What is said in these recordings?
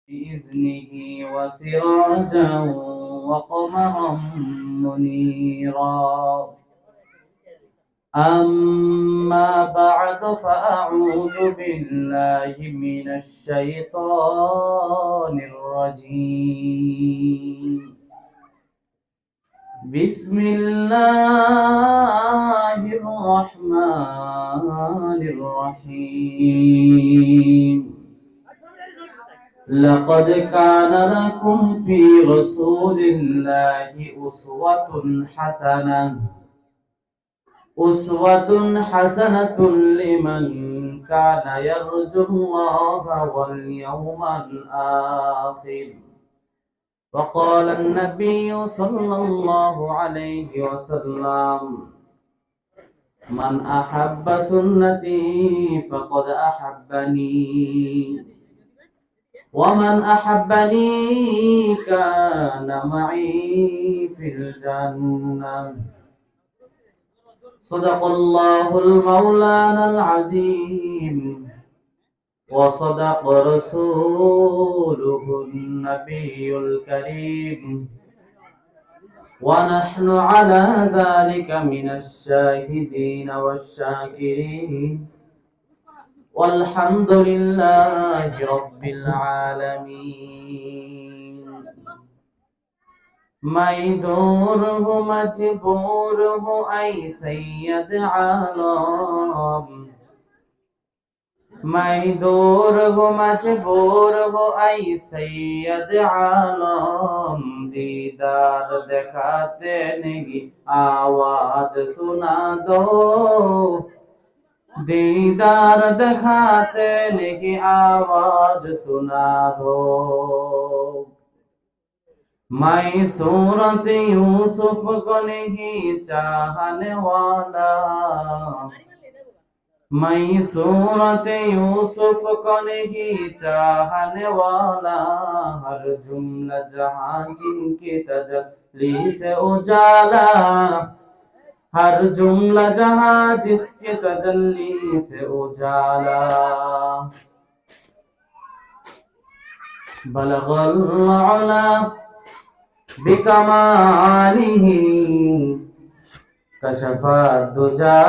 بإذنه وسراجا وقمرا منيرا. أما بعد فأعوذ بالله من الشيطان الرجيم. بسم الله الرحمن الرحيم. لقد كان لكم في رسول الله أسوة حسنة لمن كان يرجو الله واليوم الآخر. وقال النبي صلى الله عليه وسلم: من أحب سنتي فقد أحبني، ومن أحبني كان معي في الجنة. صدق الله المولانا العظيم، وصدق رسوله النبي الكريم، ونحن على ذلك من الشاهدين والشاكرين، والحمد لله رب العالمين. मैं दूर हूँ मजबूर हूँ ऐ सैयद आलम, मैं दूर हूँ मजबूर हूँ ऐ सैयद आलम। दीदार दिखाते नहीं आवाज सुना दो, दीदार दिखाते नहीं आवाज सुना दो। मैं सूरत यूसुफ को नहीं चाहने वाला, मैं सूरत यूसुफ को नहीं चाहने वाला। हर जुमला जहां जिनकी तजल्ली से उजाला, हर जुमला जहां जिसके तजल्ली से उजाला। बलगल उला बिकमालिही कशफा दुजा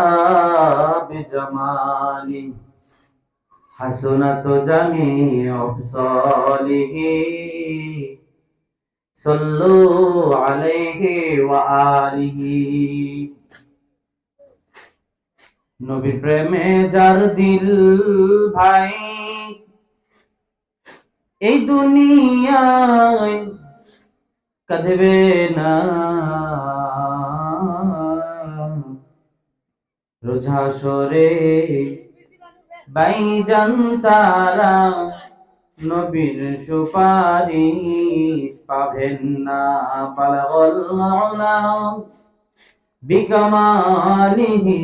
बिजमाली, हसनत जमीउ ख़िसालिही सल्लु अलैहि व आलिही। नबीर प्रेमे जार दिल भाई এই দুনিয়ায় কাঁদবে না, রোজ হাসরে বাইজান তারা নবীর সুপারিশ পাবেন না। বালাগল উলা বিকামালিহি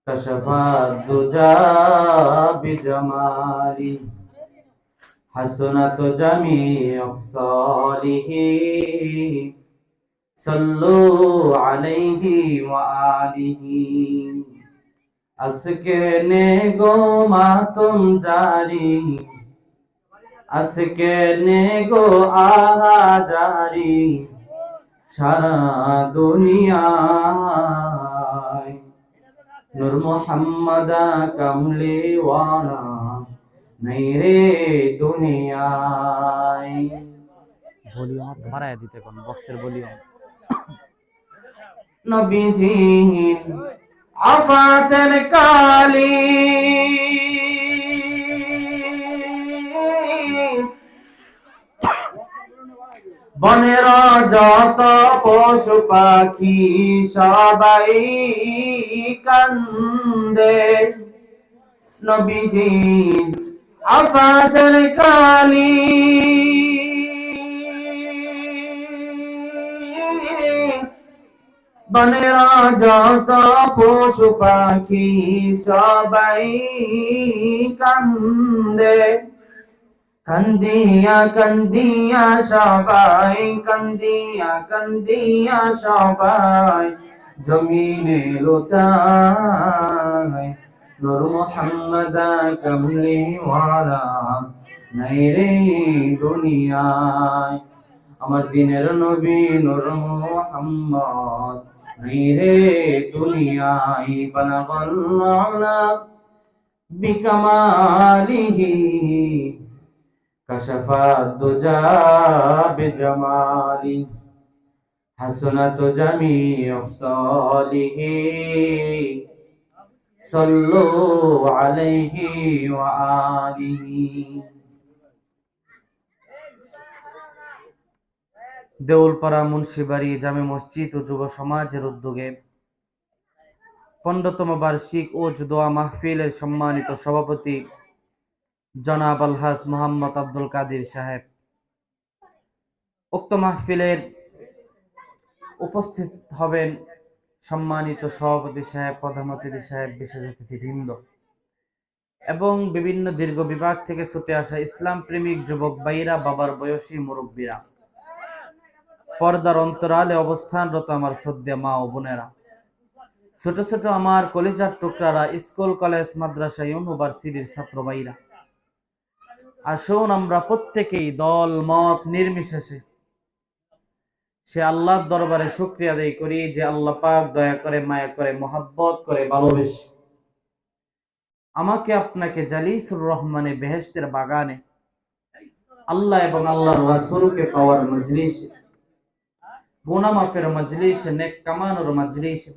কাশফা দুজা বিজামালি, हसनत जमीउ ख़िसालिही सल्लु अलैहि व आलिही। अस्के नेगो मातम जारी, अस्के नेगो आहा जारी सारा दुनियाय। नूर मुहम्मद कमली वाला नहीं रे दुनियाय। ভলিউম বাড়ায় দিতে কোন বক্সের ভলিউম। নবীজি আফাতের কালি, বনের যত পশু পাখি সবাই কান্দে। নবীজি আফাতের কালি, বনের যত পশু পাখি সবাই কান্দে। কান্দিয়া কান্দিয়া সবাই, কান্দিয়া কান্দিয়া সবাই জমিনে লোটায়। নূর মুহাম্মদ কমলি ওয়ালা নাই রে দুনিয়ায়। আমার দিনের নবী নূর মুহাম্মদ নাই রে দুনিয়ায়। বালাগাল উলা বিকামালিহি কাশাফাত দুজা বিজামালি হাসনাত জামিউ সালিহি সাল্লু আলাইহি ওয়া আলিহি। দেউলপাড়া মুন্সিবাড়ি জামে মসজিদ ও যুব সমাজের উদ্যোগে 15তম বার্ষিক ওজ দোয়া মাহফিলের সম্মানিত সভাপতি জনাব আলহাজ মোহাম্মদ আব্দুল কাদির সাহেব, উক্ত মাহফিলের উপস্থিত হবেন সম্মানিত সভাপতি সাহেব, প্রধান অতিথি সাহেব, বিশেষ অতিথিবৃন্দ এবং বিভিন্ন দীর্ঘ বিভাগ থেকে ছুটে আসা ইসলাম প্রেমিক যুবক ভাইরা, বাবার বয়সী মুরব্বীরা, পর্দার অন্তরালে অবস্থানরত আমার শ্রদ্ধেয় মা ও বোনেরা, ছোট ছোট আমার কলিজার টুকরারা, স্কুল কলেজ মাদ্রাসা ইউনিভার্সিটির ছাত্র ভাইরা, আসুন আমরা প্রত্যেকেই দল মত নির্বিশেষে সে আল্লাহর দরবারে শুকরিয়া আদায় করি যে আল্লাহ পাক দয়া করে, মায়া করে, মহব্বত করে, ভালোবেসে আমাকে আপনাকে জালিসুর রহমানে বেহেশতের বাগানে আল্লাহ এবং আল্লাহর রাসূলকে পাওয়ার মজলিসে, গুনাহ মাফের মজলিসে, নেক কামানোর মজলিসে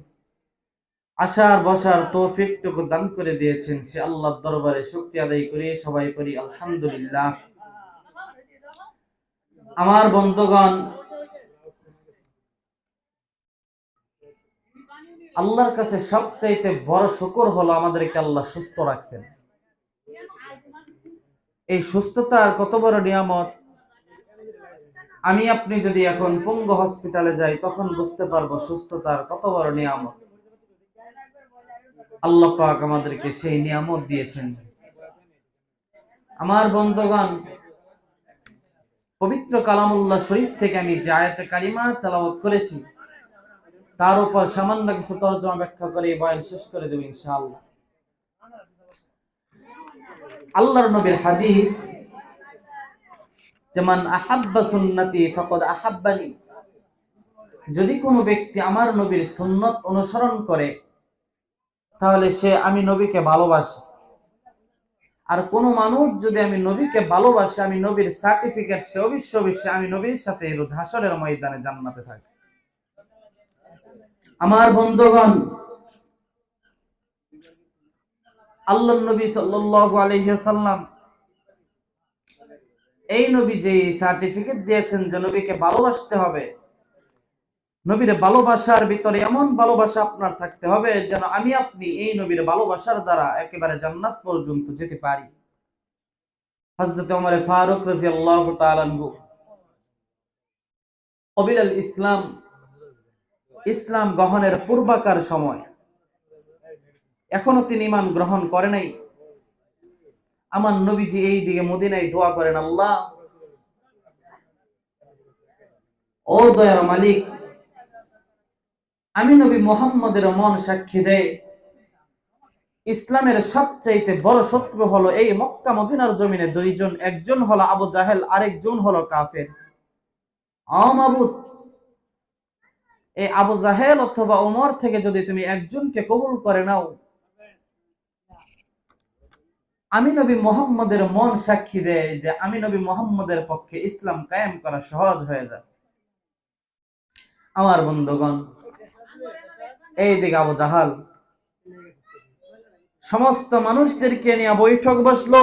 আসার বসার তৌফিকটুকু দান করে দিয়েছেন। সে আল্লাহর দরবারে শুকরিয়া আদায় করি, সবাই করি আলহামদুলিল্লাহ। আমার বন্ধুগণ, আল্লাহর কাছে সবচাইতে বড় শুকর হলো আমাদেরকে আল্লাহ সুস্থ রাখছেন। এই সুস্থতার কত বড় নিয়ামত, আমি আপনি যদি এখন পঙ্গু হসপিটালে যাই তখন বুঝতে পারবো সুস্থতার কত বড় নিয়ামত। আল্লাহ পাক আমাদেরকে সেই নিয়ামত দিয়েছেন। আমার বন্ধুগণ, পবিত্র কালামুল্লাহ শরীফ থেকে আমি যে আয়াতে কারিমা তেলাওয়াত করেছি তার উপর সামান্য কিছু তরজমা ব্যাখ্যা করে বয়ান শেষ করে দেব ইনশাআল্লাহ। আল্লাহর নবীর হাদিস, যেমন আহাব্বা সুন্নতি ফাকাদ আহাব্বানি, যদি কোনো ব্যক্তি আমার নবীর সুন্নত অনুসরণ করে তাহলে সে আমি নবীকে ভালোবাসে। আর কোন মানুষ যদি আমি নবীকে ভালোবাসে, আমি নবীর সার্টিফিকেট, সে অবশ্যই আমি নবীর সাথে রোজ হাসরের ময়দানে জান্নাতে থাকে। আমার বন্ধুগণ, আল্লাহর নবী সাল্লাল্লাহু আলাইহি ওয়াসাল্লাম এই নবী যে সার্টিফিকেট দিয়েছেন যে নবীকে ভালোবাসতে হবে, নবীর ভালোবাসার ভিতরে এমন ভালোবাসা আপনার থাকতে হবে যেন আমি আপনি এই নবীর ভালোবাসার দ্বারা একেবারে জান্নাত পর্যন্ত যেতে পারি। হযরত ওমর ফারুক রাদিয়াল্লাহু তাআলা আনহু কবিলাল ইসলাম, ইসলাম গ্রহণের পূর্বাকার সময়, এখনো তিনি ঈমান গ্রহণ করে নাই। আমার নবীজি এই দিকে মদিনায় দোয়া করেন, আল্লাহ ও দয়ার মালিক, আমি নবী মুহাম্মদের মন সাক্ষী দেয় ইসলামের সবচাইতে বড় শত্রু হলো এই মক্কা মদিনার জমিনে দুইজন, একজন হলো আবু জাহেল, আরেকজন হলো কাফের। মাবুদ, এই আবু জাহেল অথবা ওমর থেকে যদি তুমি একজনকে কবুল করে নাও, আমি নবী মুহাম্মদের মন সাক্ষী দেয় যে আমি নবী মুহাম্মদের পক্ষে ইসলাম কায়েম করা সহজ হয়ে যায়। আমার বন্ধুগণ, এই দিকে আবু জাহাল সমস্ত মানুষদেরকে নিয়ে বৈঠক বসলো।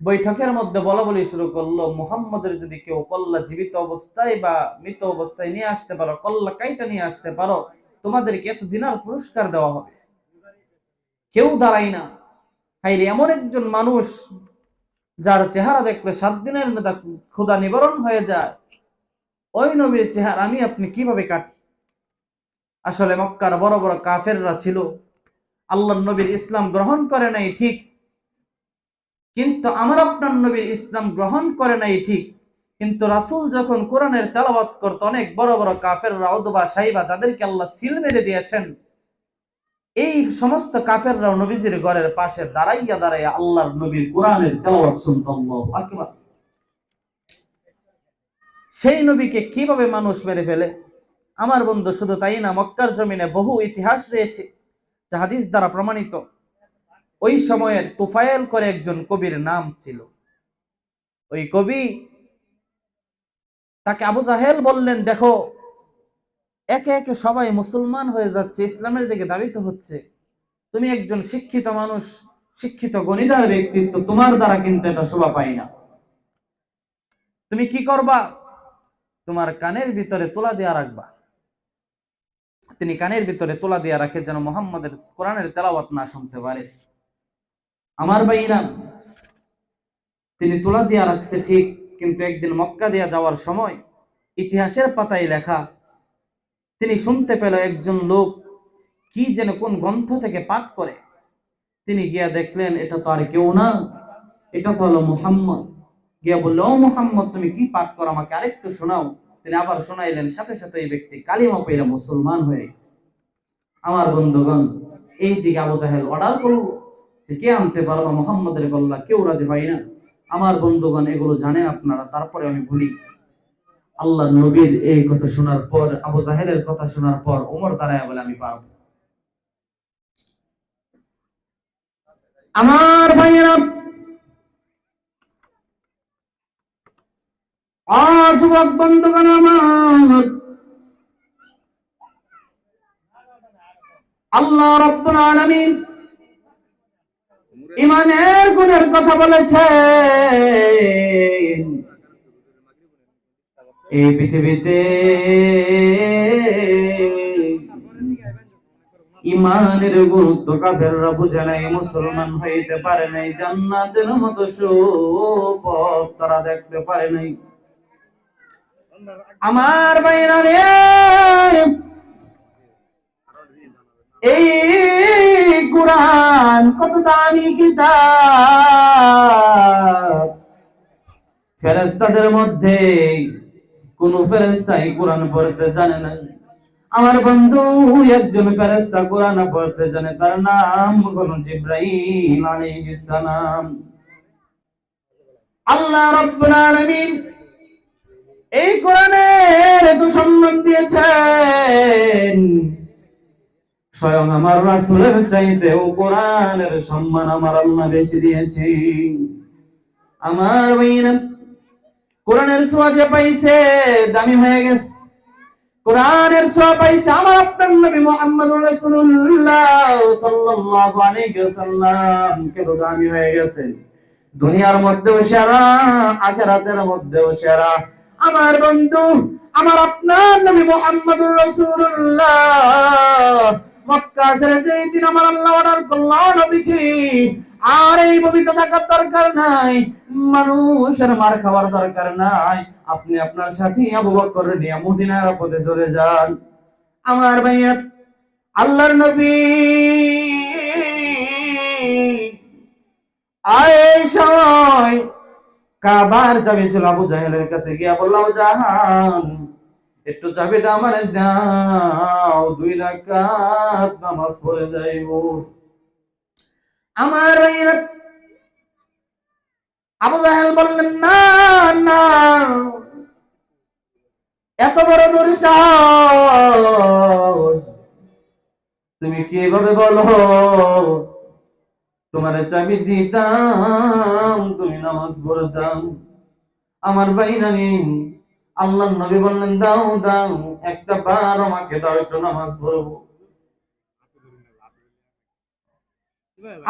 বৈঠকের মধ্যে বলা বলি শুরু করলো, মুহাম্মদের যদি কেউ কল্লা জীবিত অবস্থায় বা মৃত অবস্থায় নিয়ে আসতে পারো, কল্লা কাইটা নিয়ে আসতে পারো, তোমাদেরকে এত দিনার পুরস্কার দেওয়া হবে। কেউ দাঁড়ায় না। হাইরে, এমন একজন মানুষ যার চেহারা দেখলে 7 দিনের মধ্যে ক্ষুধা নিবারণ হয়ে যায়, ওই নবীর চেহারা আমি আপনি কিভাবে কাটি? আসলে মক্কার বড় বড় কাফেররা ছিল, আল্লাহর নবীর ইসলাম গ্রহণ করে নাই ঠিক, কিন্তু আমার আপনার নবীর ইসলাম গ্রহণ করে নাই ঠিক, কিন্তু রাসূল যখন কোরআনের তেলাওয়াত করত, অনেক বড় বড় কাফেররা, উতবা, সাইবা, যাদেরকে আল্লাহ সিল মেরে দিয়েছেন, এই সমস্ত কাফেররাও নবীজির ঘরের পাশে দাঁড়াইয়া দাঁড়াইয়া আল্লাহর নবীর কোরআনের তেলাওয়াত শুনত। আল্লাহু আকবার। সেই নবীকে কিভাবে মানুষ মেরে ফেলে আমার বন্ধু, শুধু তাই না, মক্কার জমিনে বহু ইতিহাস রয়েছে যা হাদিস দ্বারা প্রমাণিত। ওই সময়ের তুফায়েল করে একজন কবির নাম ছিল। ওই কবি, তাকে আবু জাহেল বললেন, দেখো একে একে সবাই মুসলমান হয়ে যাচ্ছে, ইসলামের দিকে ধাবিত হচ্ছে, তুমি একজন শিক্ষিত মানুষ, শিক্ষিত গণিদার ব্যক্তিত্ব, তোমার দ্বারা কিন্তু এটা শোভা পায় না। তুমি কি করবা? তোমার কানের ভিতরে তোলা দেয়া রাখবা। তিনি কানের ভিতরে তোলা দেয়া রাখে যেন মুহাম্মাদের কোরআনের তেলাওয়াত না শুনতে পারে। আমার ভাইরা, তিনি তোলা দেয়া রাখছে ঠিক, কিন্তু একদিন মক্কা দিয়া যাওয়ার সময় ইতিহাসের পাতায় লেখা, তিনি শুনতে পেল একজন লোক কি যেন কোন গ্রন্থ থেকে পাঠ করে। তিনি গিয়া দেখলেন এটা তো আর কেউ না, এটা তো হলো মুহাম্মদ। গিয়া বলল, ও মুহাম্মদ, তুমি কি পাঠ করো, আমাকে আরেকটু শোনাও। তিনি আবার শোনাইলেন, সাথে সাথে এই ব্যক্তি কালিমা পড়ে মুসলমান হয়ে গেছে। আমার বন্ধুগণ, এই দিকে আবু জাহেল অর্ডার করলো যে কে আনতে পারবো মুহাম্মদের গল্লা, কেউ রাজি হয় না। আমার বন্ধুগণ, এগুলো জানেন আপনারা, তারপরে আমি বলি, আল্লাহ নবীর এই কথা শোনার পর, আবু জাহেলের কথা শোনার পর ওমর দাঁড়ায় বলে, আমি পারবো। আমার ভাইয়েরা, যুবক বন্ধুগণ আমার, আল্লাহ রাব্বুল আলামিন ঈমানের গুণের কথা বলেছেন। এই পৃথিবীতে ঈমানের গুরুত্ব কাফেররা বুঝে নাই, মুসলমান হইতে পারে নাই, জান্নাতের মতো সুপথ তারা দেখতে পারে নাই। আমার ভাইরা রে, এই কুরআন কত দামি কিতাব। ফেরেশতাদের মধ্যে কোন ফেরেশতাই কোরআন পড়তে জানে না। আমার বন্ধু একজন ফেরেশতা কোরআন পড়তে জানে, তার নাম হলো জিবরাইল আলাইহিস সালাম। আল্লাহ রাব্বুল আলামিন এই কোরআনের এত সম্মান দিয়েছেন, স্বয়ং আমার রাসূলের চাইতেও কোরআনের সম্মান আমার আল্লাহ বেশি দিয়েছেন। আমার ভাইরা, কোরআনের ছোঁয়া যে পাইছে দামি হয়ে গেছে। কোরআনের ছোঁয়া পাইছে আমার আপনার নবী মুহাম্মদুর রাসূলুল্লাহ সাল্লাল্লাহু আলাইহি ওয়াসাল্লাম, কত দামি হয়ে গেছে। দুনিয়ার মধ্যেও সেরা, আখিরাতের মধ্যেও সেরা। আমার বন্ধু, আমার আপনার নবী মুহাম্মদুর রাসূলুল্লাহ মক্কা ছেড়ে যেই দিন আমার আল্লাহ অর্ডার করলো, নবীজি আর এই পবিত্র থাকার দরকার নাই, মানুষের মার খাওয়ার দরকার নাই, আপনি আপনার সাথী আবু বকর নিয়ে মদিনার পথে চলে যান। আমার ভাইয়া, আল্লাহর নবী এই সময় কাবার চাবি ছিল আবু জাহেলের কাছে, গিয়া বললাম, জাহান একটু চাবিটা আমারে দাও, 2 রাকাত নামাজ পড়ে যাইব। আমার ভাইরা, আবু জাহেল বললেন, না না, এত বড় দুঃসাহস, তুমি কিভাবে বলো তোমার চাবি দিতাম, তুমি নামাজ পড়তাম। আমার ভাইরা নেই, আল্লাহর নবী বললেন, দাও দাও, একটা বার আমাকে দাও, একটু নামাজ পড়বো।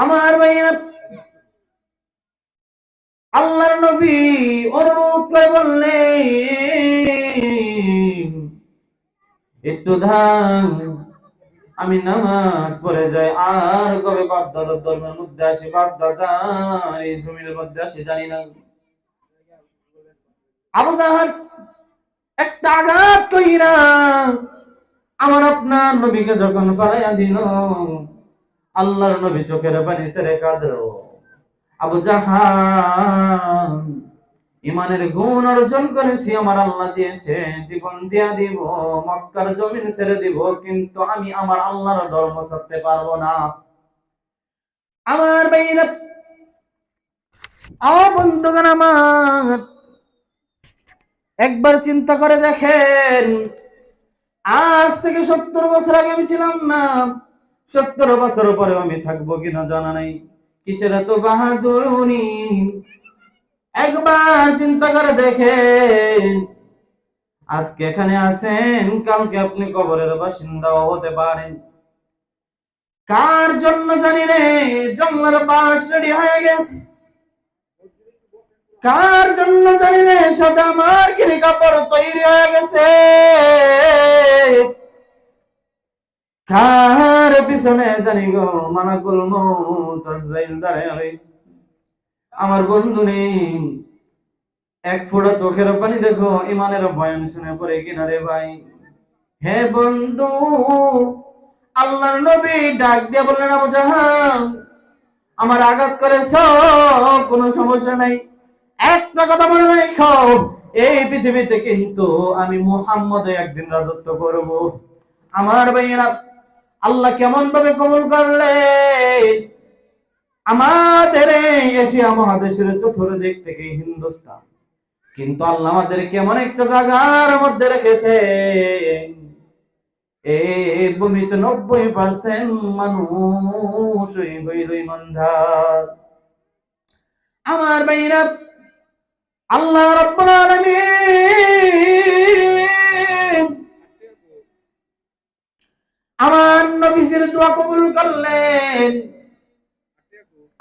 আমার ভাইরা, আল্লাহর নবী অনুরোধ করে বললেন, একটু ধান, আমি নামাজ পড়ে যাই, আর কবে বাপ দাদার ধর্মের মধ্যে আসি, বাপ দাদার এই জমির মধ্যে আসি জানি না। আবু জাহেল একটা আঘাত কইরা আমার আপনার নবীকে যখন ফালাইয়া দিল, আল্লাহর নবী চোখের পানি ছেড়ে কাঁদলো। আবু জাহাল ইমানের গুণ অর্জন করেছি, আমার আল্লাহ দিয়েছে, জীবন দিয়া দিব, মক্কার জমিন ছেড়ে দিব, কিন্তু আমি আমার আল্লাহর ধর্ম ছাড়তে পারবো না। আমার ভাইরা, বন্ধুগণ আমার, একবার চিন্তা করে দেখেন, আজ থেকে 70 বছর আগে আমি ছিলাম না, 70 বছর পরেও আমি থাকবো কিনা জানা নাই। কিসের এত বাহাদুরি, একবার চিন্তা করে দেখেন। আজকে এখানে আছেন, কালকে আপনি কবরের বাসিন্দাও হতে পারেন। কার জন্য জানি রে জঙ্গলের বাস রেডি হয়ে গেছে, কার জন্য জানি রে সাদা মার্কিনি কাপড় তৈরি হয়ে গেছে, কার পিছনে জানি গো মালাকুল মউত আজরাইল দাঁড়ায় রইছে। আমার বন্ধু নেই, এক ফোঁটা চোখের পানি দেখো, ইমানের বয়ান শুনে পড়ে কিনা রে ভাই। হে বন্ধু, আল্লাহর নবী ডাক দিয়ে বললেন, আবু জাহাল, আমার আঘাত করেছ, কোনো সমস্যা নাই, একটা কথা মনে রাখো, এই পৃথিবীতে কিন্তু আমি মুহাম্মদ একদিন রাজত্ব করব। আমার ভাইয়েরা, আল্লাহ কেমন ভাবে কবুল করলেন আমাদের এই এশিয়া মহাদেশের চতুর্দিক থেকে হিন্দুস্তান, কিন্তু আল্লাহ আমাদের কেমন একটা জায়গার মধ্যে রেখেছে, এই ভূমিতে 90% মানুষ হইল ইমানদার। আমার ভাইরা, আল্লাহ রাব্বুল আলামিন আমার নবীর দোয়া কবুল করলেন।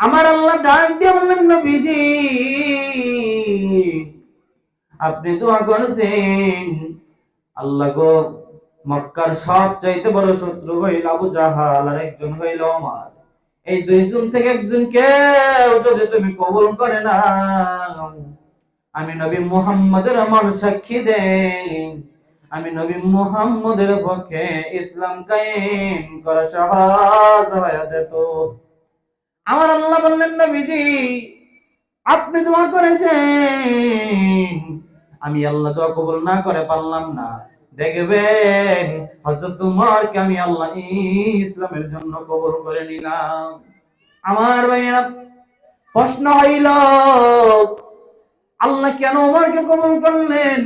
আমার আল্লাহ ডাক দিয়ে বললেন, নবীজি, আপনি দোয়া করেছেন, আল্লাহ গো, মক্কার সবচাইতে বড় শত্রু হইল আবু জাহাল, আর একজন হইল ওমর। এই দুইজন থেকে একজনকে যদি তুমি কবুল করে না, আমি নবী মুহাম্মদের আমার সাক্ষী দেন, আমি নবী মুহাম্মদের পক্ষে ইসলাম কায়েম করা সহজ হয়ে যেত। আমার আল্লাহ বললেন, নবীজি, আপনি দোয়া করেছেন, আমি আল্লাহ দোয়া কবুল না করে পারলাম না, দেখবেন হযরত উমরকে আমি আল্লাহ ইসলামের জন্য কবুল করে নিলাম। আমার ভাইয়েরা, প্রশ্ন হইল, আল্লাহ কেন উমরকে কবুল করলেন,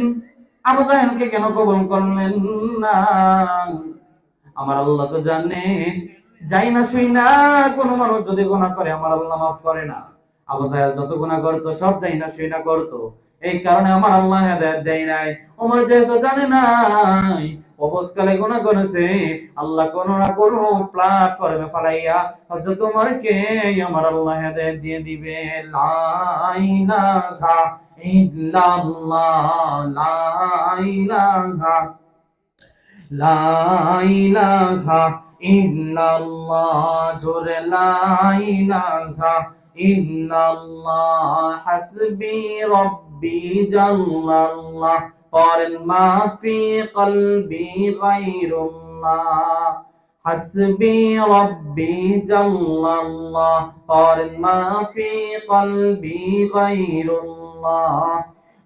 আবু জাহেলকে কেন কবুল করলেন না? আমার আল্লাহ তো জানেন, যাই না শুই না কোন মানুষ যদি গুনাহ করে আমার আল্লাহ মাফ করে না। আবু জাহেল যত গুনাহ করতো সব যাই না শুই না করতো, এই কারণে আমার আল্লাহ হেদায়েত দেয় নাই। ওমর যেহেতু জানে নাই, অবসকালে গুনাহ করেছে, আল্লাহ কোন না কোন প্ল্যাটফর্মে ফালাইয়া হযরত ওমরকে আমার আল্লাহ হেদায়েত দিয়ে দিবে। লা ইলাহা ইল্লাল্লাহ, লা ইলাহা, লা ইলাহা ইল্লাল্লাহ, জোরে লা ইলাহা ইল্লাল্লাহ, হাসবি রব্বি জাল্লাল্লাহ, পড়েন মা ফি কলবি গায়রুল্লাহ, হাসবি রব্বি জাল্লাল্লাহ, পড়েন মা ফি কলবি গায়রুল্লাহ,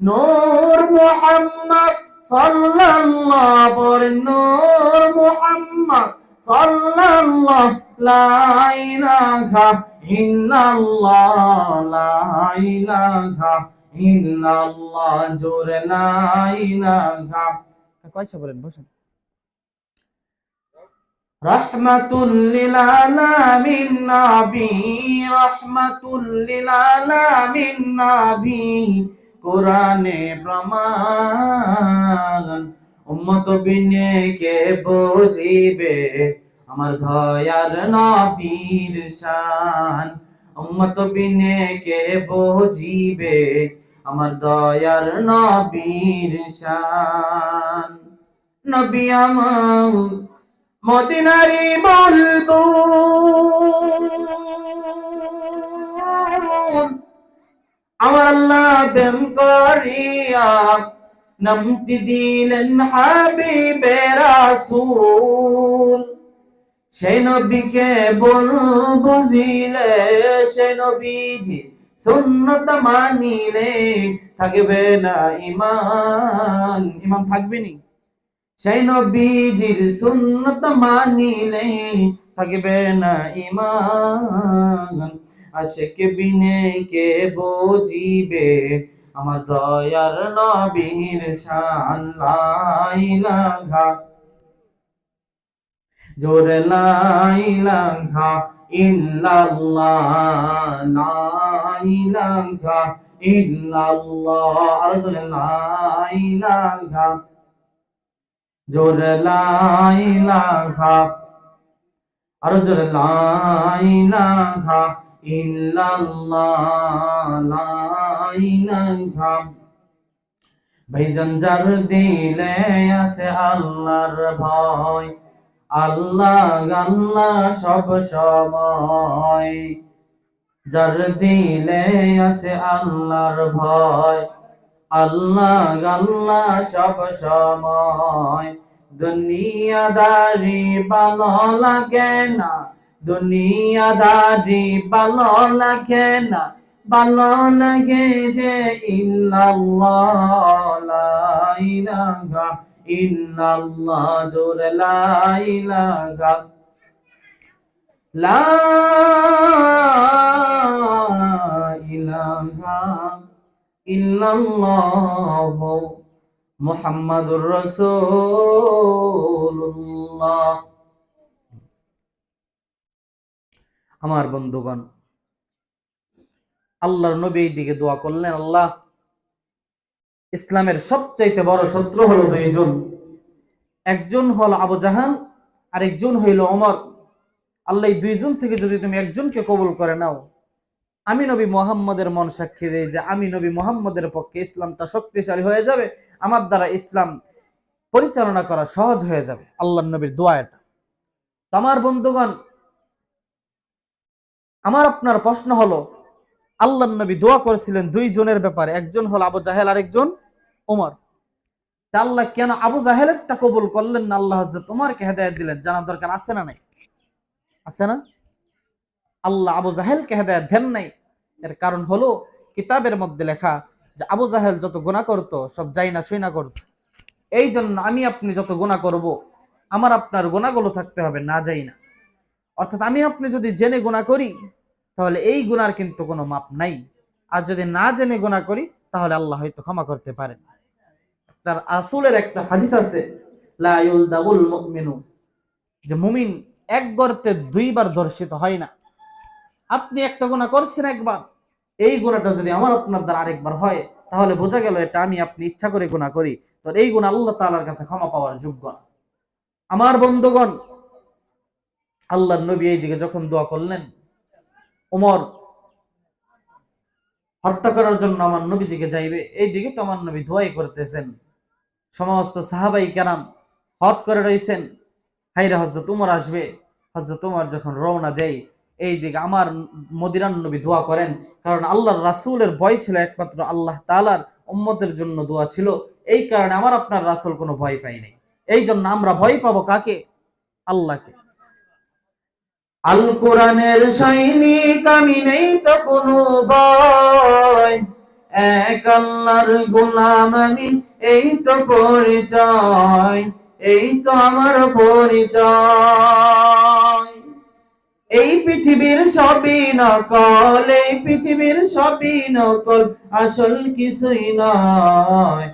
নূর মুহাম্মদ সাল্লাল্লাহ, পড়েন নূর মুহাম্মদ সাল্লাল্লাহ, লা ইলাহা ইল্লাল্লাহ, লা ইলাহা ইল্লাল্লাহ, জোরে লা ইলাহা। কয়সা বলেন, বসেন। রাহমাতুল লিল আলামিন নবী, রাহমাতুল লিল আলামিন নবী, কোরআনে প্রমাণ, উম্মত বিনে কে বুঝিবে আমার দয়ার নবীর শান, উম্মত বিনে কে বুঝিবে আমার দয়ার নবীর শান। নবী আমার মদিনারি বুলবুল, আমার আল্লাহ প্রেম করিয়া নামটি দিলেন হাবিবে রাসূল। সেই নবীকে বল বুঝিলে, সেই নবীজি সুন্নত মানিলে থাকবে না ঈমান। ঈমান থাকবে নি? সেই নবীজির সুন্নত মানিলে থাকবে না ঈমান। আশিক বিনে কে বুঝিবে আমার দয়ার নবীর শান। লা ইলাহা জোরে লা ইলাহা ইল্লাল্লাহ, লা ইলাহা ইল্লাল্লাহ, আর জোরে লা ইলাহা, জোরে লা ইলাহা, আর জোরে লা ইলাহা ইল্লাল্লাহ, লা ইলাহা। ভাইজান যার দিলে আছে আল্লাহর ভয়, আল্লাহ আল্লাহ সব সময়। যার দিলে আছে আল্লাহর ভয়, আল্লাহ আল্লাহ সব সময়। দুনিয়াদারি ভালো লাগে না, দুনিয়াদারি ভালো লাগে না, ভালো লাগে যে ইল্লাল্লাহ, লা ইলাহা ইল্লাল্লাহ, জোরে লা ইলাহা, লা ইলাহা ইল্লাল্লাহ মুহাম্মাদুর রাসূলুল্লাহ। আমার বন্ধুগণ, আল্লাহর নবী এই দিকে দোয়া করলেন, আল্লাহ ইসলামের সবচাইতে বড় শত্রু হলো দুইজন, একজন হলো আবু জাহাল আর একজন হইল ওমর। আল্লাহ এই দুইজন থেকে যদি তুমি একজনকে কবুল করে নাও, আমি নবী মুহাম্মদের মন সাক্ষী দেই যে আমি নবী মুহাম্মদের পক্ষে ইসলামটা শক্তিশালী হয়ে যাবে, আমার দ্বারা ইসলাম পরিচালনা করা সহজ হয়ে যাবে। আল্লাহর নবীর দোয়া এটা। তো আমার বন্ধুগণ, আমার আপনার প্রশ্ন হলো, আল্লাহর নবী দোয়া করেছিলেন দুইজনের ব্যাপারে, একজন হলো আবু জাহেল আর একজন ওমর। তা আল্লাহ কেন আবু জাহেলেরটা কবুল করলেন না, আল্লাহ হযরত ওমরকে হেদায়েত দিলেন? জানার দরকার আছে না নাই? আছে না? আল্লাহ আবু জাহেলকে হেদায়েত দেন নাই, এর কারণ হলো কিতাবের মধ্যে লেখা যে আবু জাহেল যত গুনাহ করত সব যাই না শুই না করত। এই জন্য আমি আপনি যত গুনাহ করব, আমার আপনার গুনাহগুলো থাকতে হবে না যাই না। অর্থাৎ আমি আপনি যদি জেনে গুনাহ করি তাহলে এই গুনার কিন্তু কোনো মাপ নাই, আর যদি না জেনে গুনাহ করি তাহলে আল্লাহ হয়তো ক্ষমা করতে পারেন। তার আসলের একটা হাদিস আছে, লা ইউলদাগুল মুমিনু, যে মুমিন এক গর্তে দুইবার ধর্ষিত হয় না। আপনি একটা গুনাহ করছেন একবার, এই গুনাহটা যদি আমার আপনার দ্বারা আরেকবার হয় তাহলে বোঝা গেল এটা আমি আপনি ইচ্ছা করে গুনাহ করি, তো এই গুনাহ আল্লাহ তাআলার কাছে ক্ষমা পাওয়ার যোগ্য না। আমার বন্ধুগণ, আল্লাহর নবী এই দিকে যখন দোয়া করলেন, ওমর হত্যা করার জন্য আমার নবীজিকে যাইবে, এই দিকে তো আমার নবী দোয়াই করতেছেন। সমস্ত সাহাবাই কেরাম হট করে রয়েছেন, হাইরে হযরত ওমর আসবে। হযরত ওমর যখন রওনা দেয়, এই দিকে আমার মদিনার নবী দোয়া করেন, কারণ আল্লাহর রাসূলের ভয় ছিল একমাত্র আল্লাহ তাআলার উম্মতের জন্য দোয়া ছিল। এই কারণে আমার আপনার রাসূল কোনো ভয় পায় নাই। এই জন্য আমরা ভয় পাবো কাকে? আল্লাহকে। আল কোরআনের সৈনিক আমি, নেই তো কোনো ভয়, এক আল্লাহর গোলাম আমি, এই তো পরিচয়, এই তো আমার পরিচয়। এই পৃথিবীর সবই নকল, এই পৃথিবীর সবই নকল, আসল কিছুই নয়,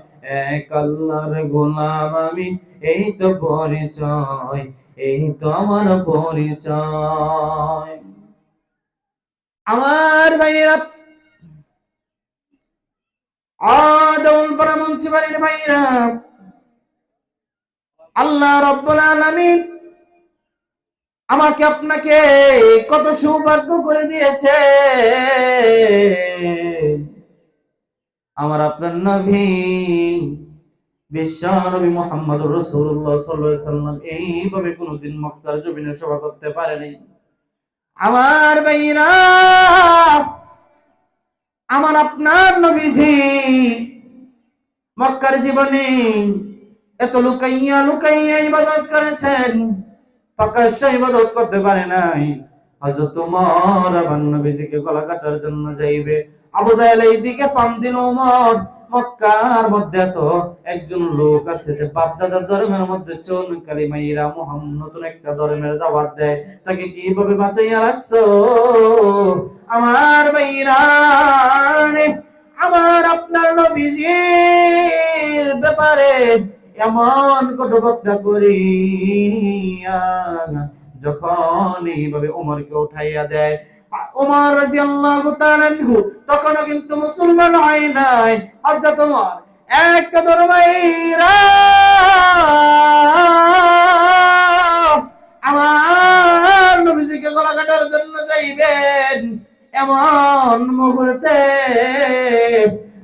এক আল্লাহর গোলাম আমি, এই তো পরিচয়, এই তো আমার পরিচয়। আমার ভাইয়েরা, আদম মুন্সিপালির ভাইয়েরা, আল্লাহ রাব্বুল আলামিন আমাকে আপনাকে কত সৌভাগ্য করে দিয়েছে। আমার আপনার নবী বিশ্ব নবী মুহাম্মদুর রাসূলুল্লাহ সাল্লাল্লাহু আলাইহি সাল্লাম এইভাবে কোনোদিন মক্কার জমিনে সভা করতে পারেনি। আমার ভাইরা, আমার আপনার নবীজি মক্কার জীবনে এত লুকাইয়া লুকাইয়া ইবাদত করেছেন, প্রকাশ্যে ইবাদত করতে পারে নাই। হযরত ওমর আবার নবীজিকে গলা কাটার জন্য যাইবে। আবু জাহেল এইদিকে পাম দিল ওমর। মক্কার মধ্যে তো একজন লোক আছে যে বাপদাদার ধর্মের মধ্যে চুন কালিমাইরা মুহাম্মদ নতুন একটা ধর্মের দাওয়াত দেয়, তাকে কিভাবে বাঁচাইয়া রাখছো আমার ভাইরা? আমার আপনার নবীজির ব্যাপারে এমন কটুকথা করিয়া যখন এইভাবে ওমরকে উঠাইয়া দেয়, ওমর রাদিয়াল্লাহু তাআলা আনহু তখনও কিন্তু মুসলমান হয় নাই। হযরত ওমর একটা দরবাইরা আমার নবীজিকে গলা কাটার জন্য যাইবেন, এমন মুহূর্তে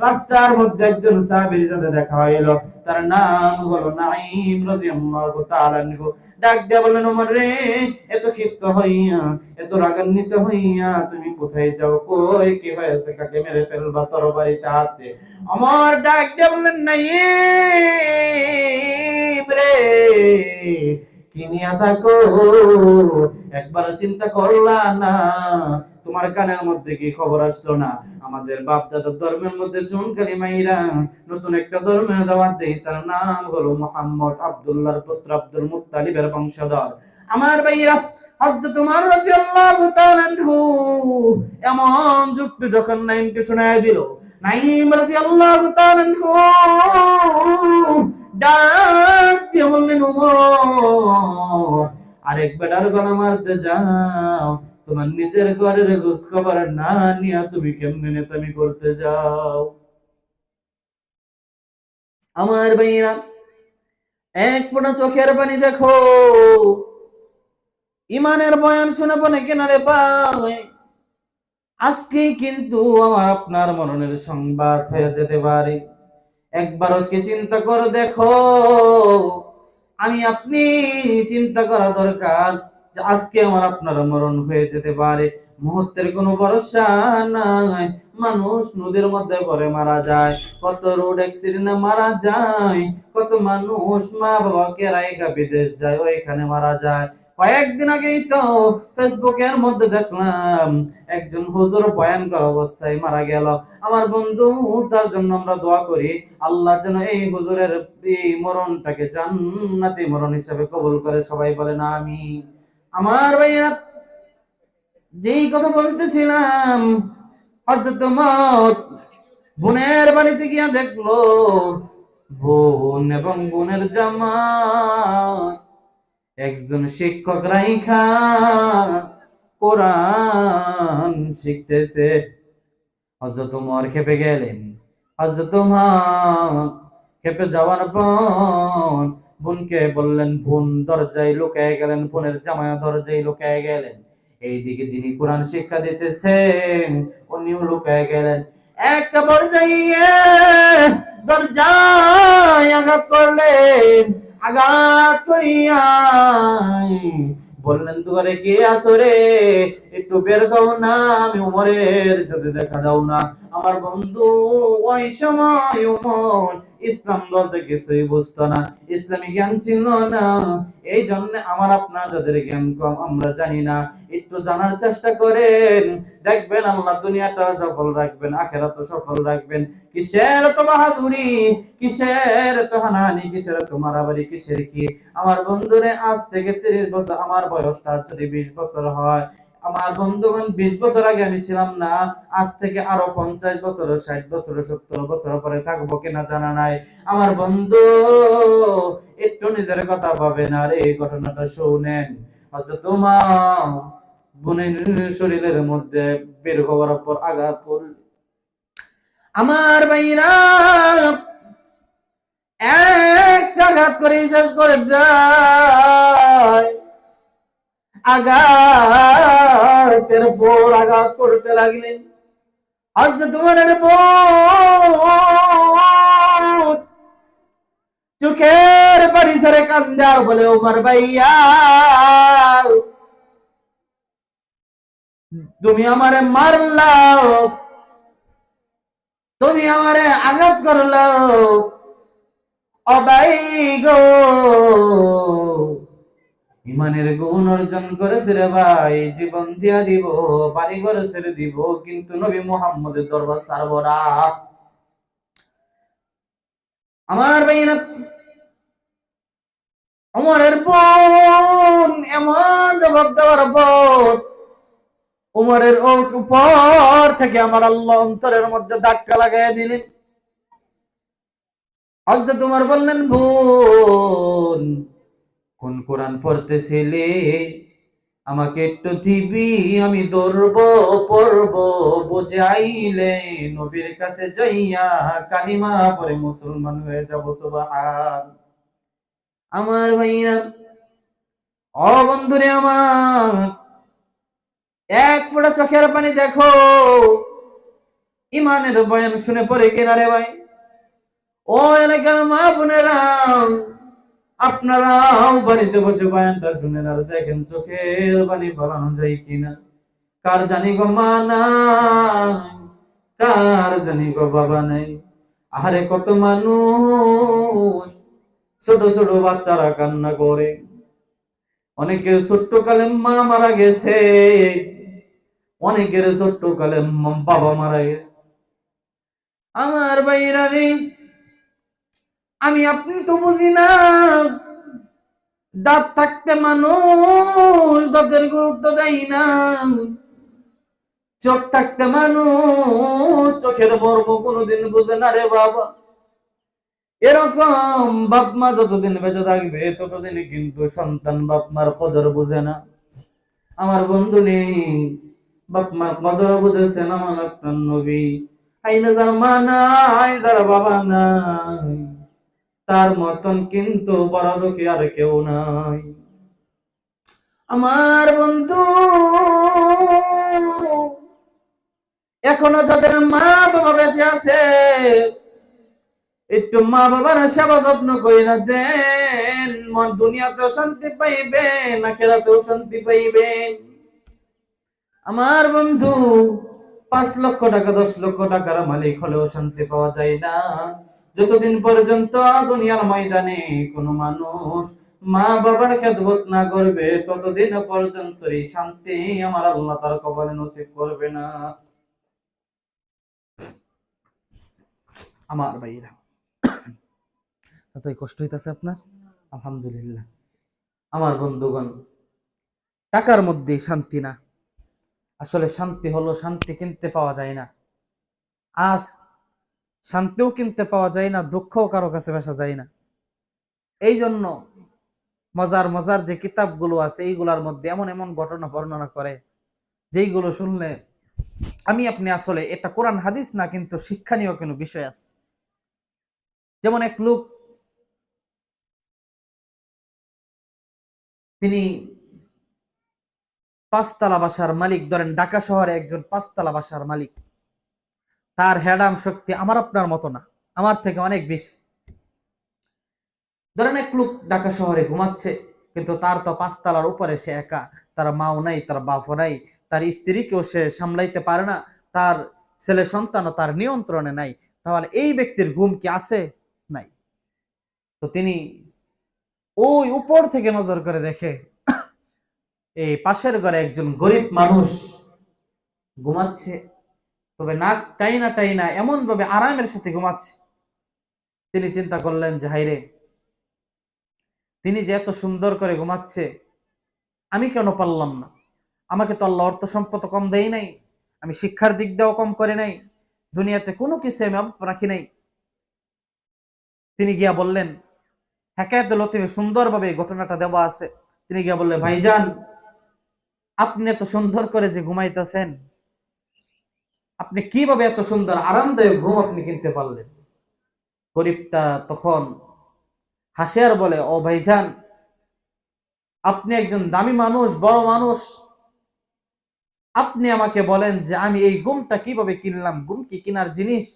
রাস্তার মধ্যে একজন সাহাবীর সাথে দেখা হইল। তার নাম হলো নাঈম রাদিয়াল্লাহু তাআলা আনহু। ডাক দিয়া বললেন, ওমর রে, এত ক্ষিপ্ত হইয়া, এত রাগান্বিত হইয়া তুমি কোথায় যাও? কই কি হয়েছে? কাকে মেরে ফেলবা তরবারিটা হাতে? ওমর ডাক দিয়া বললেন, নাঈম রে, কি নিয়া থাকো? একবার চিন্তা করলা না? তোমার কানের মধ্যে কি খবর আসলো না? আমাদের বাপ দাদার ধর্মের মধ্যে চুন কালিমাইরা নতুন একটা ধর্মের দাওয়াত দেয়, তার নাম হলো মুহাম্মদ, আব্দুল্লাহর পুত্র, আব্দুল মুত্তালিবের বংশধর। আমার ভাইরা, হযরত ওমর রাদিয়াল্লাহু তাআলা আনহু এমন যুক্তি যখন নাঈমকে শোনায় দিল, নাঈম রাদিয়াল্লাহু তাআলা আনহু ডাক দিয়ে বললেন, ওমর, আরেক বেটার গলা মারতে যাও? তোমার নিজের ঘরের খোঁজ খবর না নিয়া তুমি কেমনে নেতামি করতে যাও? আমার ভাইরা, এক ফোঁটা চোখের পানি দেখো, ইমানের বয়ান শুনে বনে কিনারে পায় আজকে কিন্তু আমার আপনার মরণের সংবাদ হয়ে যেতে পারে। একবার আজকে চিন্তা করে দেখো, আমি আপনি চিন্তা করা দরকার যে আজকে আমার আপনার মরণ হয়ে যেতে পারে। মুহূর্তের কোনো ভরসা নাই। মানুষ নদীর মধ্যে পড়ে মারা যায়, কত রোড অ্যাক্সিডেন্টে মারা যায়, কত মানুষ মা বাবাকে রাইখা বিদেশ যায়, ওইখানে মারা যায়। কয়েকদিন আগেই তো ফেসবুকের মধ্যে দেখলাম একজন হুজুর ভয়ঙ্কর অবস্থায় মারা গেল। আমার বন্ধু, তার জন্য আমরা দোয়া করি আল্লাহ যেন এই হুজুরের এই মরণটাকে জান্নাতি মরণ হিসেবে কবুল করে। সবাই বলেন আমিন। আমার ভাইয়া, যেই কথা বলতেছিলাম, হযরত ওমর বোনের বাড়িতে গিয়া দেখলো বোন এবং বোনের জামাই একজন শিক্ষক রাইখা কোরআন শিখতেছে। হযরত ওমর খেপে গেলেন। হযরত ওমর খেপে যাওয়ার পর বোনকে বললেন, বোন দরজায় লুকায় গেলেন, বোনের জামায়া দরজায় লুকায় গেলেন। এইদিকে যিনি কোরআন শিক্ষা দিতেছেন উনিও লুকায় গেলেন। একটা পর্যায়ে দরজায় আঘাত করলেন। আঘাত করিয়া বললেন, দুয়ারে কে আসো রে? একটু বের হও না, আমি উমরের সাথে দেখা দাও না। আমার বন্ধু, ওই সময় উমর ইসলাম বলতে কিছুই বুঝতো না, ইসলামী জ্ঞান ছিল না। এই জন্য আমার আপনার যাদের জ্ঞান কম, আমরা জানি না, একটু জানার চেষ্টা করেন, দেখবেন আল্লাহ দুনিয়াটা সফল রাখবেন, আখেরাত সফল রাখবেন। কিসের তো বাহাদুরি, কিসের তো হানাহানি, কিসের তো মারামারি, কিসের কি? আমার বন্ধুরে, আজ থেকে 30 বছর, আমার বয়সটা যদি 20 বছর হয়, আমার বন্ধুগণ 20 বছর আগে আমি ছিলাম না, আজ থেকে আরো 50 বছর, 60 বছর, 70 বছর পরে থাকবো কিনা জানা নাই। আমার বন্ধু, একটু নিজের কথা ভাবেন আর এই ঘটনাটা শুনেন। হযরত ওমর বোনের শরীরের মধ্যে বের হওয়ার পর আঘাত করল। আমার ভাইরা, এক আঘাত করে শেষ করে দেয়, আঘাতের পর আঘাত করতে লাগলেন। হযরত ওমরের বোন চোখের পানি ছেড়ে কান্দে আর বলে, ওমর ভাইয়া, তুমি আমারে মারলাও, তুমি আমারে আঘাত করলাও, ও ভাই গো, ইমানের গুণ অর্জন করেছে রে ভাই, জীবন দিয়া দিব, বাড়ি ঘর ছেড়ে দিব, কিন্তু নবী মুহাম্মদের দরবার ছাড়বো না। আমার ভাইরা, ওমরের বোন এমন জবাব দেওয়ার পর উমরের উপর থেকে আমার আল্লাহ অন্তরের মধ্যে ধাক্কা লাগাই দিলেন। হযরত উমর বললেন, বোন কোন কোরআন পড়তেছিলে, আমাকে একটু দিবি, আমি ধরবো পড়বো, বুঝাইলে নবীর কাছে যাইয়া কালিমা পড়ে মুসলমান হয়ে যাব। সুবহান। আমার ভাইরা, ও বন্ধুরে আমার, এক ফোঁটা চোখের পানি দেখো, ইমানের বয়ান শুনে পড়ে কিনা রে ভাই? ও এলাকার মা বোনেরা, আপনারাও বাড়িতে বসে বয়ানটা শুনেন আর দেখেন চোখের পানি ফলানো যায় কিনা। কার জানি গো মা নাই, কার জানি গো বাবা নাই। আহারে কত মানুষ, ছোট ছোট বাচ্চারা কান্না করে, অনেকের ছোট্ট কালে মা মারা গেছে, অনেকের ছোট্ট কালে বাবা মারা গেছে। আমার ভাইরা রে, আমি আপনি তো বুঝি না, দাঁত থাকতে মানুষ দাঁতের গুরুত্ব দেয় না, চোখ থাকতে মানুষ চোখের মর্ম কোনোদিন বুঝে না রে বাবা। এরকম বাপ মা যতদিন বেঁচে থাকবে ততদিন কিন্তু সন্তান বাপ মার কদর বুঝে না। আমার বন্ধু নেই, বাপ মার কদর বুঝেছেন আমার আপনার নবী। আইনা যার মা নাই, যার বাবা নাই, তার মতন কিন্তু বড় দুঃখী আর কেউ নাই। আমার বন্ধু, এখনো যাদের মা বাবা বেঁচে আছে, একটু মা বাবার সেবা যত্ন কইরা দেন, মন দুনিয়াতেও শান্তি পাইবেন, আখিরাতেও শান্তি পাইবেন। আমার বন্ধু, 5 লক্ষ টাকা 10 লক্ষ টাকার মালিক হলেও শান্তি পাওয়া যায় না, যতদিন পর্যন্ত দুনিয়ার ময়দানে কোনো মানুষ মা বাবার খেদমত না করবে, ততদিন পর্যন্ত এই শান্তি আমার আল্লাহ তার কবরে নসিব করবে না। আমার ভাইরা, চাচা কষ্ট হইতাছে আপনার? আলহামদুলিল্লাহ। আমার বন্ধুগণ, টাকার মধ্যে শান্তি না, আসলে শান্তি হলো, শান্তি কিনতে পাওয়া যায় না। আজ শান্তিও কিনতে পাওয়া যায় না, দুঃখও কারো কাছে বেচা যায় না। এই জন্য মজার মজার যে কিতাবগুলো আছে এইগুলার মধ্যে এমন এমন ঘটনা বর্ণনা করে যেইগুলো শুনলে আমি আপনি আসলে এটা কোরআন হাদিস না, কিন্তু শিক্ষণীয় কোনো বিষয় আছে। যেমন এক লোক, তিনি 5 তলা বাসার মালিক, ধরেন ঢাকা শহরে একজন 5 তলা বাসার মালিক, তার হ্যাডাম শক্তি আমার আপনার মতো না, আমার থেকে অনেক বেশি। ধরেন এক লোক ঢাকা শহরে ঘুমাচ্ছে, কিন্তু তার তো 5 তলার উপরে, সে একা, তার মাও নাই, তার বাপও নাই, তার স্ত্রীকেও সে সামলাইতে পারে না, তার ছেলে সন্তানও তার নিয়ন্ত্রণে নাই। তাহলে এই ব্যক্তির ঘুম কি আছে? নাই। তো তিনি ওই উপর থেকে নজর করে দেখে এই পাশের ঘরে একজন গরিব মানুষ ঘুমাচ্ছে, তবে নাক টাইনা টাইনা এমন ভাবে আরামের সাথে ঘুমাচ্ছে। তিনি চিন্তা করলেন যে হাইরে, তিনি যে এত সুন্দর করে ঘুমাচ্ছে, আমি কেন পারলাম না? আমাকে তো আল্লাহ অর্থ সম্পদ কম দেই নাই, আমি শিক্ষার দিক দিয়েও কম করে নাই, দুনিয়াতে কোনো কিছু আমি রাখি নাই। তিনি গিয়া বললেন, হেকায়েতে লতিফে সুন্দরভাবে এই ঘটনাটা দেওয়া আছে। তিনি গিয়া বললেন, ভাইজান, আপনি এত সুন্দর করে যে ঘুমাইতেছেন, আপনি কিভাবে এত সুন্দর আরামদায়ক ঘুম আপনি কিনতে পারলেন? গরিবটা তখন হাসে আর বলে, ও ভাইজান, আপনি একজন দামি মানুষ, বড় মানুষ, আপনি আমাকে বলেন যে আমি এই ঘুমটা কিভাবে কিনলাম? ঘুম কি কিনার জিনিস?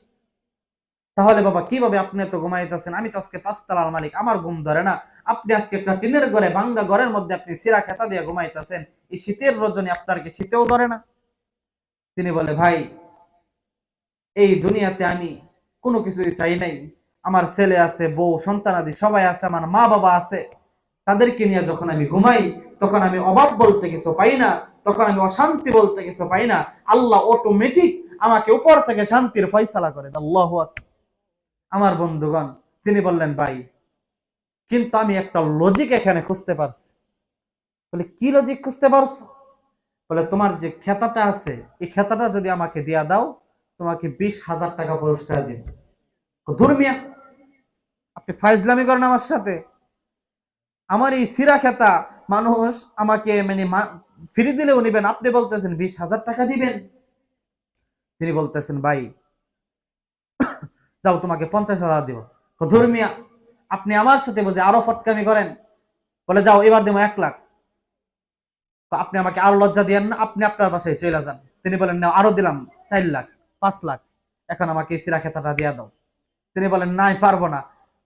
তাহলে বাবা কিভাবে আপনি এত ঘুমাইতেছেন? আমি তো আজকে 5 তলার মালিক, আমার ঘুম ধরে না। আপনি আজকে একটা টিনের ঘরে, ভাঙ্গা ঘরের মধ্যে আপনি সিরা খেতা দিয়ে ঘুমাইতেছেন, এই শীতের রজনী আপনার কি শীতেও ধরে না? তিনি বলে, ভাই, এই দুনিয়াতে আমি কোনো কিছুই চাই নাই। আমার ছেলে আছে, বউ, সন্তানাদি সবাই আছে, আমার মা বাবা আছে, তাদেরকে নিয়ে যখন আমি ঘুমাই, তখন আমি অভাব বলতে কিছু পাই না, তখন আমি অশান্তি বলতে কিছু পাই না। আল্লাহ অটোমেটিক আমাকে উপর থেকে শান্তির ফয়সালা করে দেন। আল্লাহু আকবার। আমার বন্ধুগণ, তিনি বললেন, ভাই কিন্তু আমি একটা লজিক এখানে খুঁজতে পারছি। বলে, কি লজিক খুঁজতে পারছো? বলে, তোমার যে খেতাটা আছে এই খেতাটা যদি আমাকে দিয়া দাও, তোমাকে 20,000 টাকা পুরস্কার দিব। ধুর মিয়া, আপনি ফাইজলামি করেন আমার সাথে? আমার এই সিরা খেতা মানুষ আমাকে মানে ফ্রি দিলেও নিবেন, আপনি বলতেছেন 20,000 টাকা দিবেন? তিনি বলতেছেন, ভাই যাও, তোমাকে 50,000 দিব। ধুর মিয়া, আপনি আমার সাথে বুঝে আরো ফটকামি করেন। বলে, যাও, এবার দেবো 1,00,000। আপনি আমাকে আরো লজ্জা দিয়েন না, আপনি আপনার বাসায় চলে যান। তিনি বলেন, না, আরো দিলাম 4,00,000, 5,00,000, এখন আমাকে এই সিরা খেতাটা দিয়া দাও। তিনি বলেন, না, পারবো না।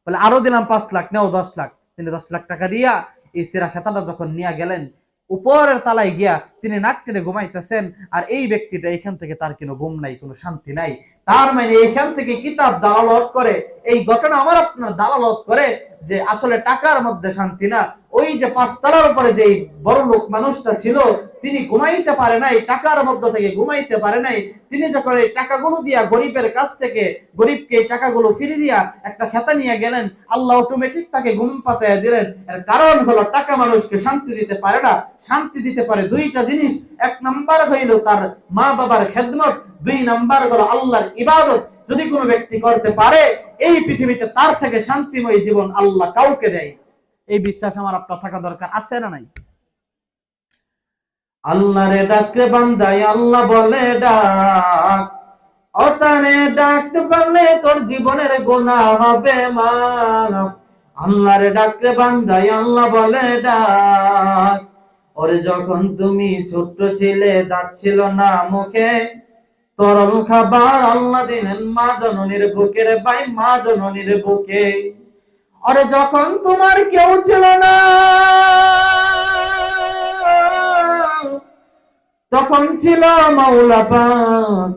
বলে, আরো দিলাম 5,00,000, নেও 10,00,000। তিনি 10,00,000 টাকা দিয়া এই সিরা খেতাটা যখন নিয়ে গেলেন, উপরের তালায় গিয়া তিনি নাক টেনে ঘুমাইতেছেন। আর এই ব্যক্তিটা এখান থেকে তার কোনো ঘুম নাই, কোনো শান্তি নাই। তার মানে এখান থেকে কিতাব দালালত করে, এই ঘটনা আমার আপনার দালালত করে যে আসলে টাকার মধ্যে শান্তি না। ওই যে 5 তলার উপরে যে বড় লোক মানুষটা ছিল, তিনি ঘুমাইতে পারে নাই, টাকার মধ্য থেকে ঘুমাইতে পারে নাই। তিনি যখন এই টাকাগুলো দিয়া গরিবের কাছ থেকে গরিবকে এই টাকাগুলো ফিরে দিয়া একটা খেতা নিয়ে গেলেন, আল্লাহ অটোমেটিক তাকে ঘুম পাতাইয়া দিলেন। এর কারণ হলো টাকা মানুষকে শান্তি দিতে পারে না। শান্তি দিতে পারে দুইটা জিনিস। 1 নাম্বার হইল তার মা বাবার খেদমত, 2 নাম্বার হলো আল্লাহর ইবাদত। যদি কোনো ব্যক্তি করতে পারে, এই পৃথিবীতে তার থেকে শান্তিময় জীবন আল্লাহ কাউকে দেয়। এই বিশ্বাস আমার আপনার থাকা দরকার, আছে না নাই? আল্লাহরে ডাকতে বান্দায় আল্লাহ বলে ডাক, অতারে ডাকতে পারলে তোর জীবনের গুনাহ হবে মাফ। আল্লাহরে ডাকতে বান্দায় আল্লাহ বলে ডাক। ওরে যখন তুমি ছোট্ট ছিলে, দাঁত ছিল না মুখে, তরল খাবার আল্লাহ দিলেন মা জননীর বুকে রে ভাই, মা জননীর বুকে। আরে যখন তোমার কেউ ছিল না, তখন ছিল মাওলা পাক।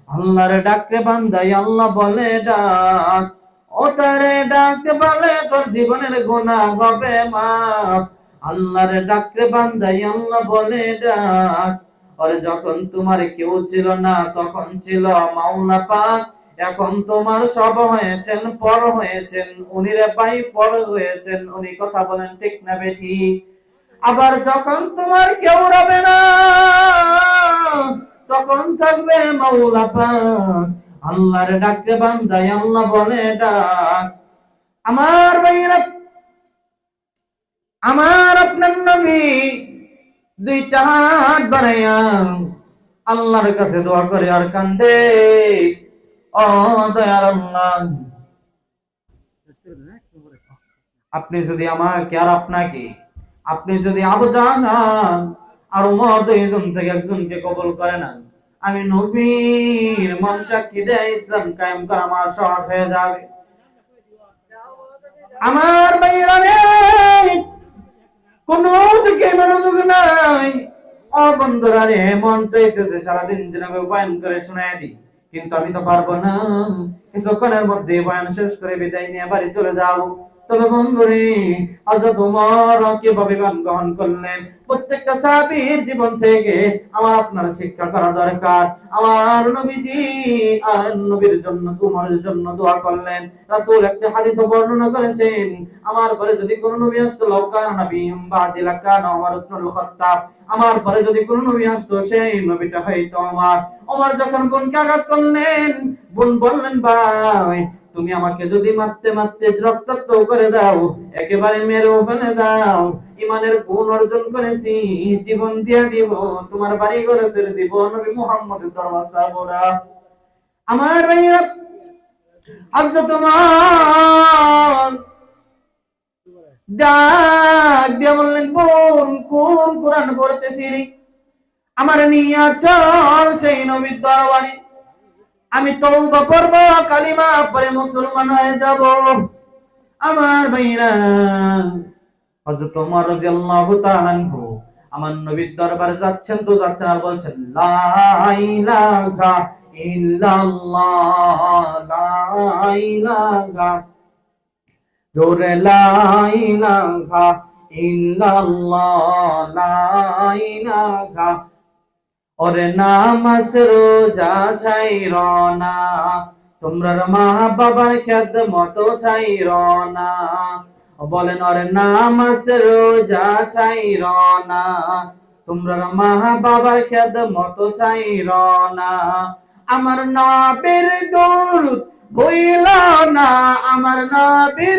আল্লাহর ডাকতে বান্দাই আল্লাহ বলে ডাক, ও তারে ডাকতে বলে তোর জীবনের গুনাহ হবে মাফ। আল্লাহর ডাকতে বান্দাই আল্লাহ বলে ডাক। আর যখন তোমার কেউ ছিল না, তখন ছিল মাওলা পাক। এখন তোমার সব হয়েছেন, পর হয়েছেন উনি রে ভাই, পর হয়েছেন উনি। কথা বলেন ঠিক না বেঠিক? আবার যখন তোমার কেউ রবে না, তখন থাকবে মাওলা পাক। আল্লাহর ডাকতে বান্দায় আল্লাহ বলে ডাক। আমার ভাইরা, আমার আপনার নবী 2টা হাত বাড়াইয়া আল্লাহর কাছে দোয়া করে আর কান্দে, ও দয়াল আল্লাহ, আপনি যদি আমাকে আর আপনাকে, আপনি যদি আবু জাহাল আর উমর 2 জন থেকে একজনকে কবুল করে না, আমি নবীর মন সাক্ষী দেয় ইসলাম কায়েম করা আমার সহজ হয়ে যাবে। আমার ভাইরা রে, কোন দিকে মনোযোগ নাই। ও বন্ধুরা রে, মন চাইতেছে সারাদিন যেন বয়ান করে শোনায় দিই, কিন্তু আমি তো পারবো না। কিছুক্ষণের মধ্যে বয়ান শেষ করে বিদায় নিয়ে বাড়ি চলে যাবো। তবে বন্ধুরে, হযরত ওমর কিভাবে ঈমান গ্রহণ করলেন, প্রত্যেকটা সাহাবীর জীবন থেকে আমার আপনার শিক্ষা করা দরকার। আমার নবীজি আর নবীর জন্য, ওমরের জন্য দোয়া করলেন। রাসূল একটা হাদিসে বর্ণনা করেছেন, আমার পরে যদি কোন নবী আসতো, লাউকান নবিয়্যুম বাদি লাকানা ওমর ইবনুল খাত্তাব, আমার পরে যদি কোন নবী আসতো, সেই নবীটা হয়তো ওমর। ওমর যখন বোনকে আঘাত করলেন, বোন বললেন, ভাই তুমি আমাকে যদি মারতে মারতে রক্তাক্ত করে দাও, একেবারে মেরেও ফেলে দাও, ইমানের গুণ অর্জন করেছি, জীবন দিয়ে দিব, তোমার বাড়ি ঘরে ছেড়ে দিব, নবী মুহাম্মদের দরবার ছাড়বো না। আমার ভাইরা, হযরত ওমর ডাক দিয়ে বললেন, বোন কোন কোরআন পড়তেছিলি? আমার নিয়ে চল সেই নবীর দরবারে, আমি তওবা করব, কালিমা পড়ে মুসলমান হয়ে যাব। আমার ভাইরা, হযরত ওমর রাদিয়াল্লাহু তাআলা আনহু আমার নবীর দরবারে যাচ্ছেন তো যাচ্ছেন, আর বলছেন, লা ইলাহা ইল্লাল্লাহ, লা ইলাহা, জোরে লা ইলাহা ইল্লাল্লাহ লা ইলাহা ওরে নামাজ রোজা ছাইর না তোমরা মা বাবার খেদমত ছাইর না বলেন ওরে নামাজ রোজা ছাইর না তোমরা মা বাবার খেদমত ছাইর না আমার নবীর দরুদ বইলা না আমার নবীর